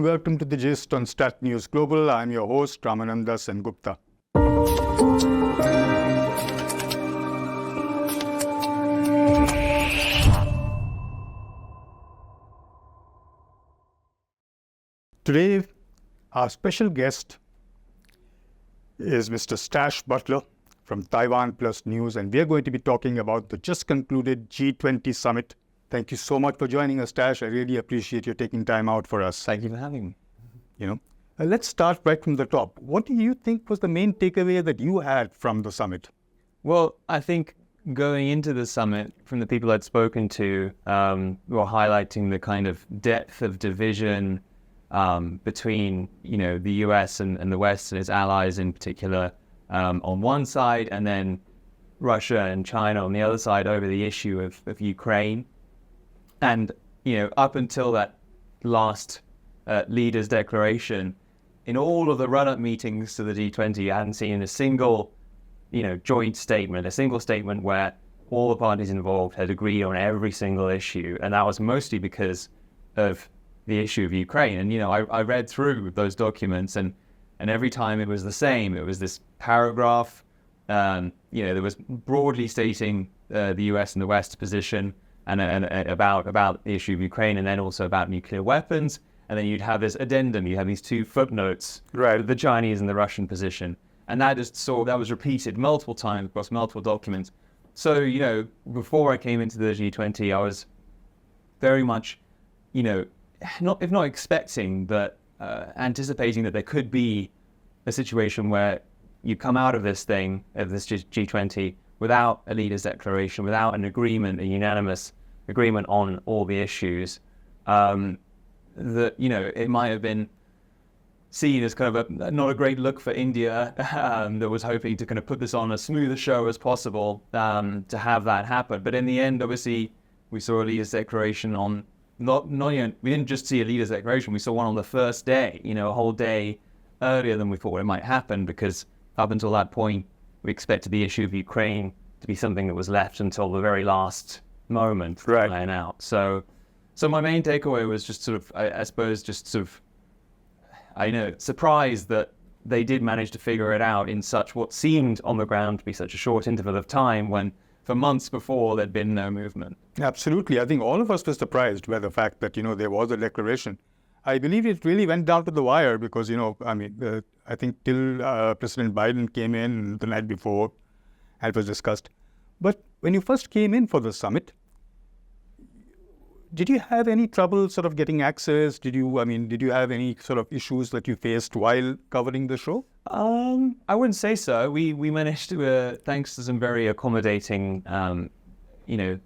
and welcome to the Gist on StratNewsGlobal. I'm your host, Ramananda Sengupta. Today, our special guest is Mr. Stas Butler from Taiwan Plus News, and we are going to be talking about the just concluded G20 summit. Thank you so much for joining us, Stas. I really appreciate you taking time out for us. Thank you for having me. Let's start right from the top. What do you think was the main takeaway that you had from the summit? Well, I think going into the summit, from the people I'd spoken to, were highlighting the kind of depth of division between, the US and the West and its allies in particular on one side, and then Russia and China on the other side over the issue of Ukraine. And, up until that last leaders' declaration, in all of the run-up meetings to the G20, I hadn't seen a single, joint statement, a single statement where all the parties involved had agreed on every single issue. And that was mostly because of the issue of Ukraine. And, I read through those documents, and every time it was the same. It was this paragraph, there was broadly stating the US and the West's position, and about the issue of Ukraine, and then also about nuclear weapons. And then you'd have this addendum, you have these two footnotes, right, the Chinese and the Russian position. And that was repeated multiple times across multiple documents. So, before I came into the G20, I was very much, if not expecting, but anticipating that there could be a situation where you come out of this G20, without a leaders' declaration, without an agreement, a unanimous agreement on all the issues, that, it might have been seen as kind of not a great look for India, that was hoping to kind of put this on as smooth a show as possible, to have that happen. But in the end, obviously, we saw a leaders' declaration on, we didn't just see a leaders' declaration, we saw one on the first day, a whole day earlier than we thought it might happen, because up until that point, we expected the issue of Ukraine to be something that was left until the very last moment to plan out. So my main takeaway was just sort of, I suppose, surprised that they did manage to figure it out in such what seemed on the ground to be such a short interval of time, when for months before there'd been no movement. Absolutely. I think all of us were surprised by the fact that, there was a declaration. I believe it really went down to the wire because, I think till President Biden came in the night before, and it was discussed. But when you first came in for the summit, did you have any trouble sort of getting access? Did you have any sort of issues that you faced while covering the show? I wouldn't say so. We managed to, thanks to some very accommodating,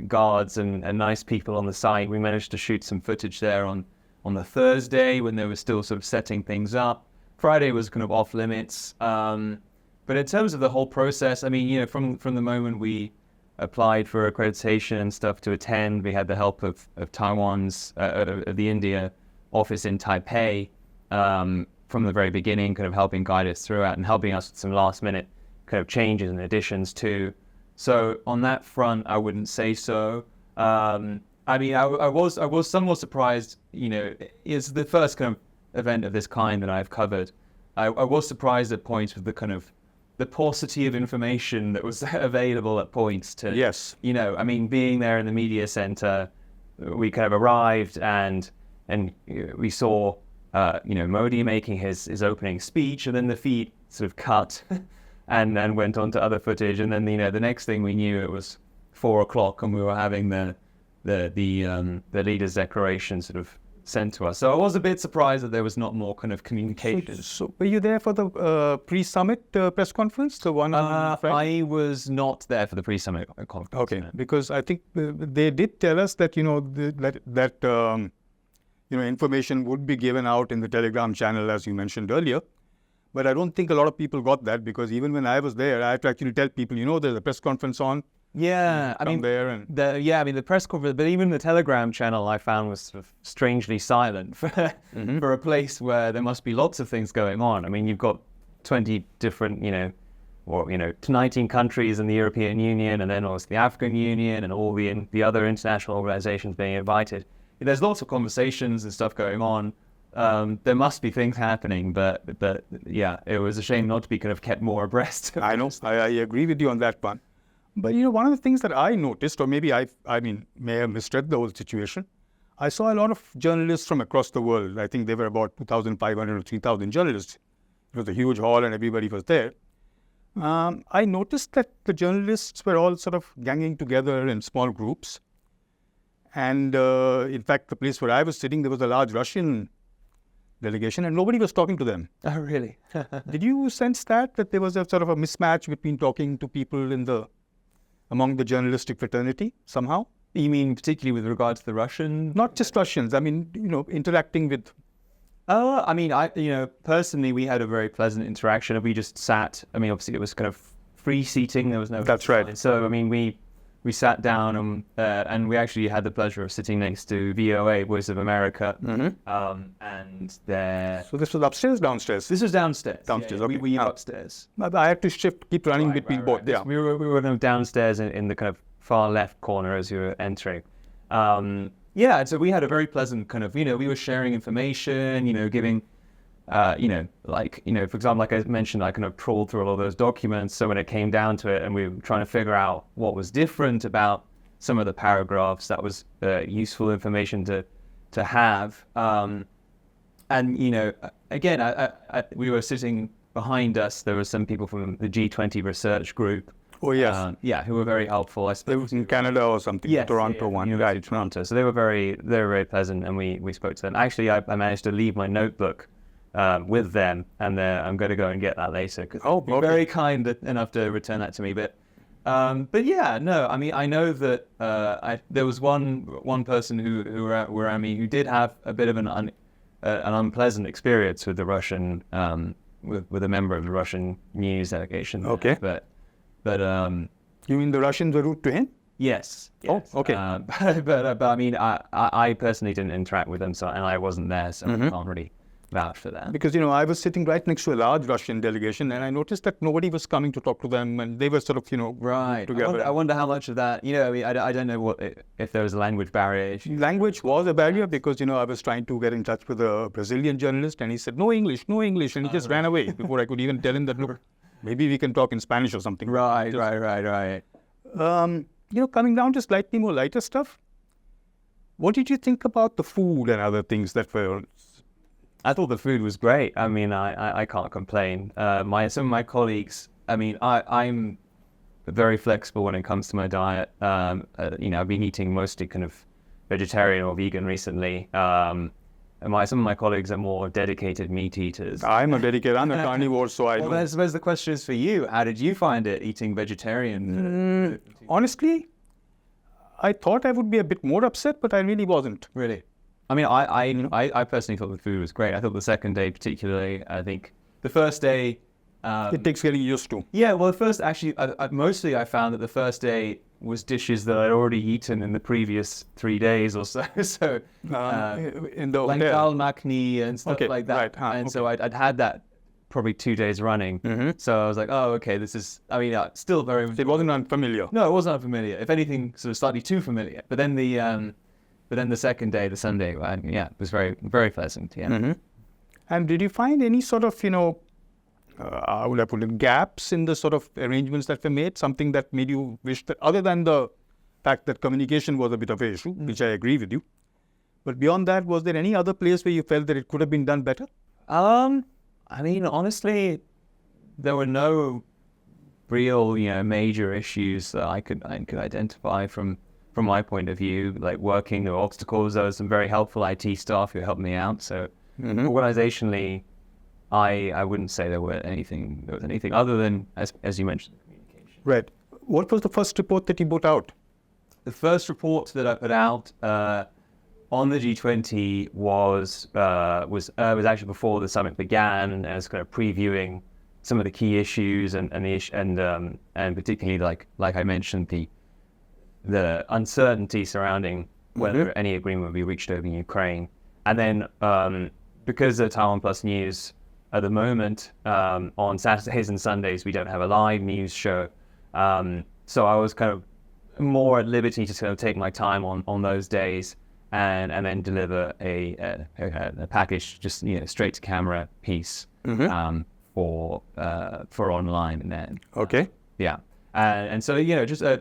guards and nice people on the site, we managed to shoot some footage there on the Thursday when they were still sort of setting things up. Friday was kind of off limits. But in terms of the whole process, from the moment we applied for accreditation and stuff to attend, we had the help of Taiwan's, of the India office in Taipei, from the very beginning, kind of helping guide us throughout and helping us with some last minute kind of changes and additions too. So on that front, I wouldn't say so. I was somewhat surprised, it's the first kind of event of this kind that I've covered. I was surprised at points with the kind of the paucity of information that was available at points to, yes, being there in the media center, we kind of arrived and we saw, Modi making his opening speech, and then the feed sort of cut and went on to other footage. And then, the next thing we knew, it was 4:00 and we were having the leaders' declaration sort of sent to us. So I was a bit surprised that there was not more kind of communication. So were you there for the pre-summit press conference, the one on Friday? I was not there for the pre-summit conference. Okay, no. Because I think they did tell us that information would be given out in the Telegram channel, as you mentioned earlier. But I don't think a lot of people got that, because even when I was there, I had to actually tell people, there's a press conference on. Yeah, the press conference, but even the Telegram channel I found was sort of strangely silent for a place where there must be lots of things going on. You've got 20 different, 19 countries in the European Union, and then also the African Union and all the other international organizations being invited. There's lots of conversations and stuff going on. There must be things happening, but yeah, it was a shame not to be kind of kept more abreast. I know. I agree with you on that one. But one of the things that I noticed, or maybe I may have misread the whole situation. I saw a lot of journalists from across the world. I think there were about 2,500 or 3,000 journalists. It was a huge hall and everybody was there. I noticed that the journalists were all sort of ganging together in small groups. And in fact, the place where I was sitting, there was a large Russian delegation and nobody was talking to them. Oh, really? Did you sense that there was a sort of a mismatch between talking to people among the journalistic fraternity somehow? You mean particularly with regard to the Russian? Not just Russians. I mean, interacting with... I mean, personally, we had a very pleasant interaction. We just sat. I mean, obviously, it was kind of free seating. There was no... That's right. So, I mean, we sat down and we actually had the pleasure of sitting next to VOA, Voice of America. And there... So this was upstairs, downstairs? This was downstairs. Downstairs, yeah. okay. We were upstairs. I had to keep running between both. Yeah. We were kind of downstairs in the kind of far left corner as you were entering. Yeah, and so we had a very pleasant kind of, we were sharing information, giving, for example, like I mentioned, I kind of trawled through all of those documents. So when it came down to it and we were trying to figure out what was different about some of the paragraphs, that was useful information to have. And, again, we were sitting behind us. There were some people from the G20 research group. Oh, yes. Who were very helpful. I They was in Canada or something, yes, Toronto one. University of Toronto. So they were very pleasant, and we spoke to them. Actually, I managed to leave my notebook with them, and I'm going to go and get that later. Okay. Very kind enough to return that to me. But yeah, no, I mean, I know that there was one person who were around me who did have a bit of an unpleasant experience with the Russian, with a member of the Russian news delegation. Okay. But you mean the Russians were rude to him? Yes. Oh, okay. But I mean, I personally didn't interact with them, and I wasn't there, so I can't really vouch for that. Because I was sitting right next to a large Russian delegation, and I noticed that nobody was coming to talk to them, and they were sort of right together. I wonder how much of that. I mean, I don't know if there was a language barrier. Language was a barrier because I was trying to get in touch with a Brazilian journalist, and he said no English, and he just ran away before I could even tell him that look. Maybe we can talk in Spanish or something. Right. Coming down to slightly more lighter stuff, what did you think about the food and other things that were... I thought the food was great. I mean, I can't complain. Some of my colleagues, I mean, I'm very flexible when it comes to my diet. I've been eating mostly kind of vegetarian or vegan recently. Some of my colleagues are more dedicated meat eaters. I'm a carnivore, so I know. Well, I suppose the question is for you. How did you find it eating vegetarian? Honestly, I thought I would be a bit more upset, but I really wasn't. Really? I mean, I personally thought the food was great. I thought the second day particularly, I think the first day... it takes getting used to. Yeah, well, the first, actually, mostly I found that the first day was dishes that I'd already eaten in the previous 3 days or so. So in the like dal makhni and stuff like that. Right. And so I'd had that probably 2 days running. So I was like, oh, okay, this is, I mean, still very... It wasn't unfamiliar. No, it wasn't unfamiliar. If anything, sort of slightly too familiar. But then the second day, the Sunday, it was very, very pleasant. Yeah. And did you find any sort of, how would I put it, gaps in the sort of arrangements that were made? Something that made you wish that, other than the fact that communication was a bit of an issue, which I agree with you. But beyond that, was there any other place where you felt that it could have been done better? I mean, honestly, there were no real, major issues that I could identify from my point of view, like working or obstacles. There was some very helpful IT staff who helped me out. So organizationally, I wouldn't say there was anything other than, as you mentioned, communication. Right. What was the first report that you put out? The first report that I put out on the G20 was actually before the summit began, and as kind of previewing some of the key issues and particularly like I mentioned the uncertainty surrounding whether any agreement would be reached over in Ukraine, and then because of Taiwan Plus News. At the moment, on Saturdays and Sundays, we don't have a live news show. So I was kind of more at liberty to sort of take my time on those days and then deliver a package just straight to camera piece for online, and then Okay. yeah, and so just I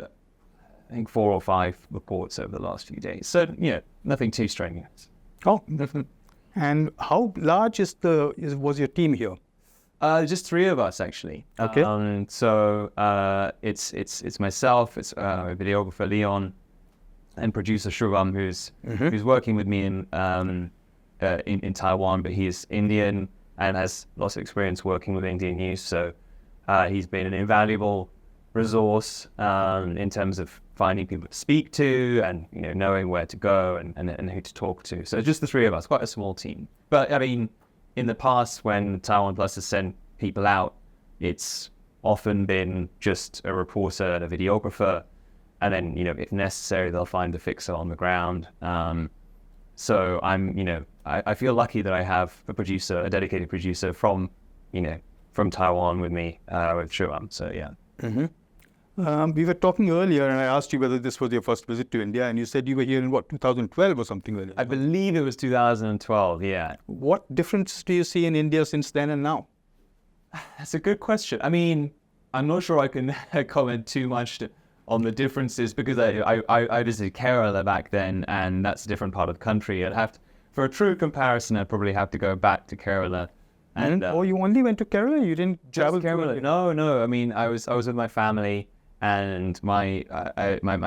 think 4 or 5 reports over the last few days. So nothing too strenuous. Oh, and how large was your team here? Just 3 of us actually. Okay. So it's myself, it's videographer Leon, and producer Shubham, who's working with me in Taiwan, but he's Indian and has lots of experience working with Indian news. So he's been an invaluable resource in terms of finding people to speak to and knowing where to go and who to talk to. So just the 3 of us, quite a small team. But I mean, in the past, when Taiwan Plus has sent people out, it's often been just a reporter and a videographer, and then if necessary, they'll find a fixer on the ground. So I feel lucky that I have a dedicated producer from Taiwan with me, with Shubham. So yeah. We were talking earlier, and I asked you whether this was your first visit to India, and you said you were here in 2012 or something like that. I believe it was 2012. Yeah. What difference do you see in India since then and now? That's a good question. I mean, I'm not sure I can comment too much on the differences, because I visited Kerala back then, and that's a different part of the country. For a true comparison, I'd probably have to go back to Kerala. And you only went to Kerala? You didn't travel to Kerala? No. I mean, I was with my family, and my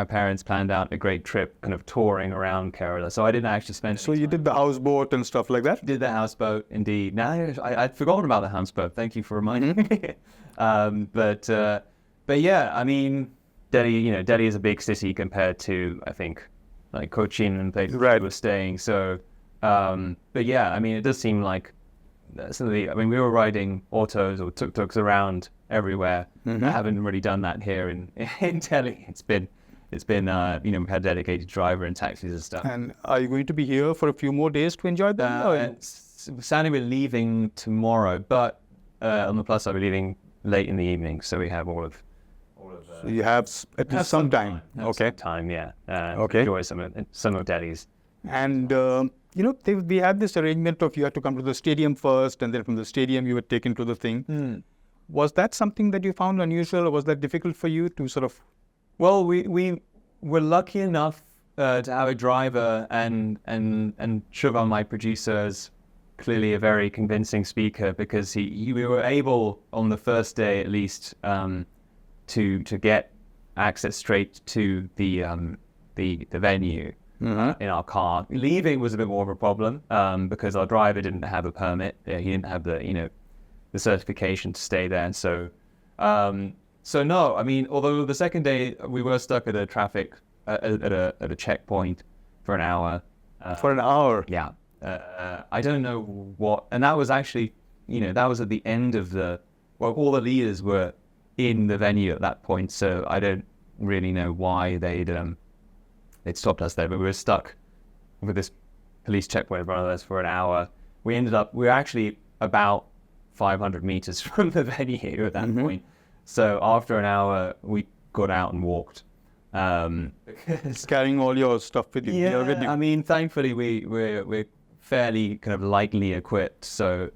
parents planned out a great trip, kind of touring around Kerala. So I didn't actually spend. So you did the houseboat and stuff like that? Did the houseboat, indeed. Now I'd forgotten about the houseboat. Thank you for reminding me. But yeah, I mean, Delhi is a big city compared to, I think, like Cochin and places where we were staying. So, but yeah, I mean, it does seem like we were riding autos or tuk-tuks around everywhere. I haven't really done that here in Delhi. It's been we had a dedicated driver and taxis and stuff. And are you going to be here for a few more days to enjoy that? Sadly, we're leaving tomorrow, but on the plus side, we're leaving late in the evening, so we have all of. So you have at least some time. Okay. Some time, yeah. Okay. Enjoy some of Delhi's. And we had this arrangement of you had to come to the stadium first, and then from the stadium you were taken to the thing. Was that something that you found unusual, or was that difficult for you to sort of? Well, we were lucky enough to have a driver, and Shubham, my producer, is clearly a very convincing speaker, because we were able on the first day at least to get access straight to the venue in our car. Leaving was a bit more of a problem because our driver didn't have a permit. He didn't have the certification to stay there. And so no, I mean, although the second day we were stuck at a traffic at a checkpoint for an hour. For an hour? Yeah. I don't know what, and that was actually, that was at the end of all the leaders were in the venue at that point, so I don't really know why they'd stopped us there, but we were stuck with this police checkpoint in front of us for an hour. We were actually about 500 meters from the venue at that point. So after an hour, we got out and walked. Carrying all your stuff with you. Yeah, I mean, thankfully we're fairly kind of lightly equipped, so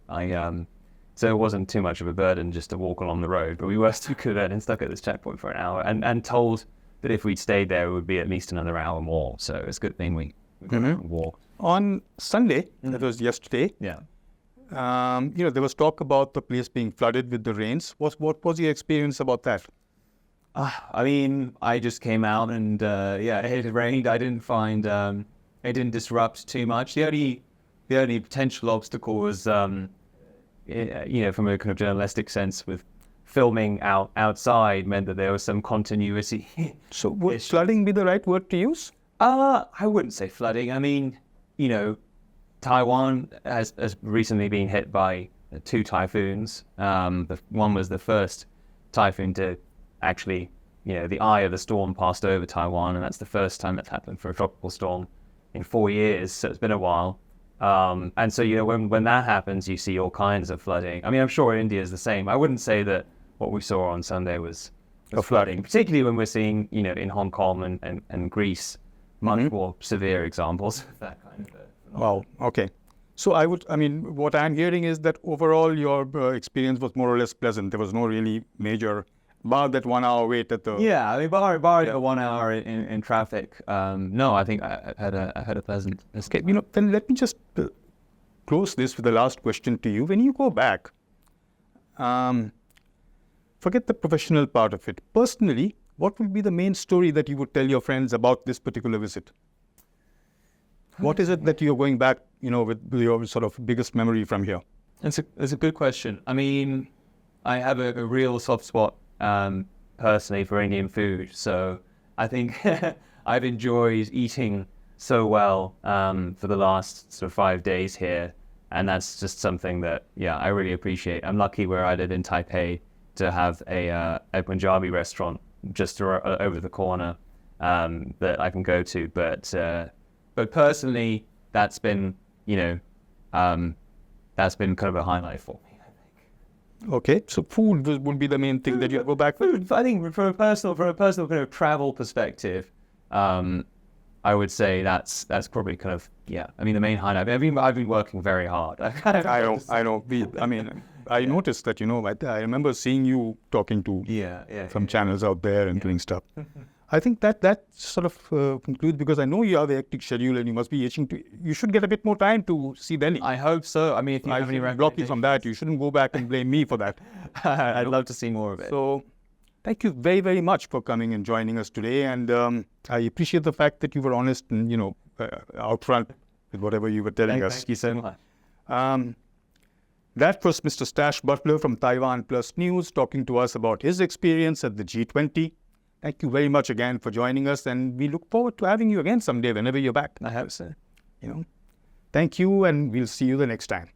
so it wasn't too much of a burden just to walk along the road. But we were stuck at this checkpoint for an hour, and told that if we'd stayed there, it would be at least another hour more. So it's a good thing we got out and walked. On Sunday, that was yesterday. Yeah. There was talk about the place being flooded with the rains. What was your experience about that? I mean, I just came out and it had rained. I didn't find it didn't disrupt too much. The only potential obstacle was from a kind of journalistic sense, with filming outside meant that there was some continuity. So would flooding be the right word to use? I wouldn't say flooding. I mean, Taiwan has recently been hit by 2 typhoons. One was the first typhoon to actually, the eye of the storm passed over Taiwan, and that's the first time that's happened for a tropical storm in 4 years. So it's been a while. And so, when that happens, you see all kinds of flooding. I mean, I'm sure India is the same. I wouldn't say that what we saw on Sunday was flooding, particularly when we're seeing, in Hong Kong and Greece, much more severe examples of that kind of phenomenon. Wow. Okay. So what I'm hearing is that overall your experience was more or less pleasant. There was no really major, bar that 1 hour wait at the. Yeah, I mean, barring the 1 hour in traffic, no, I think I had a pleasant escape. Okay. Then let me just close this with the last question to you. When you go back, forget the professional part of it. Personally, what would be the main story that you would tell your friends about this particular visit? What is it that you're going back, with your sort of biggest memory from here? It's a good question. I mean, I have a real soft spot personally for Indian food, so I think I've enjoyed eating so well for the last sort of 5 days here, and that's just something that I really appreciate. I'm lucky where I live in Taipei to have a Punjabi restaurant just over the corner that I can go to, but personally, that's been kind of a highlight for me, I think. Okay, so food would be the main thing that you go back with? Food, I think from a personal kind of travel perspective, I would say that's probably kind of, I mean, the main highlight. I've been working very hard. I know. I noticed that, I remember seeing you talking to some channels out there and doing stuff. I think that sort of concludes, because I know you have a hectic schedule and you must be itching you should get a bit more time to see Delhi. I hope so. I mean, if you have any block you from that, you shouldn't go back and blame me for that. I'd love to see more of it. So thank you very, very much for coming and joining us today. And I appreciate the fact that you were honest and, out front with whatever you were telling us. Thank you so much. That was Mr. Stas Butler from Taiwan Plus News talking to us about his experience at the G20. Thank you very much again for joining us, and we look forward to having you again someday whenever you're back. I hope so. Thank you, and we'll see you the next time.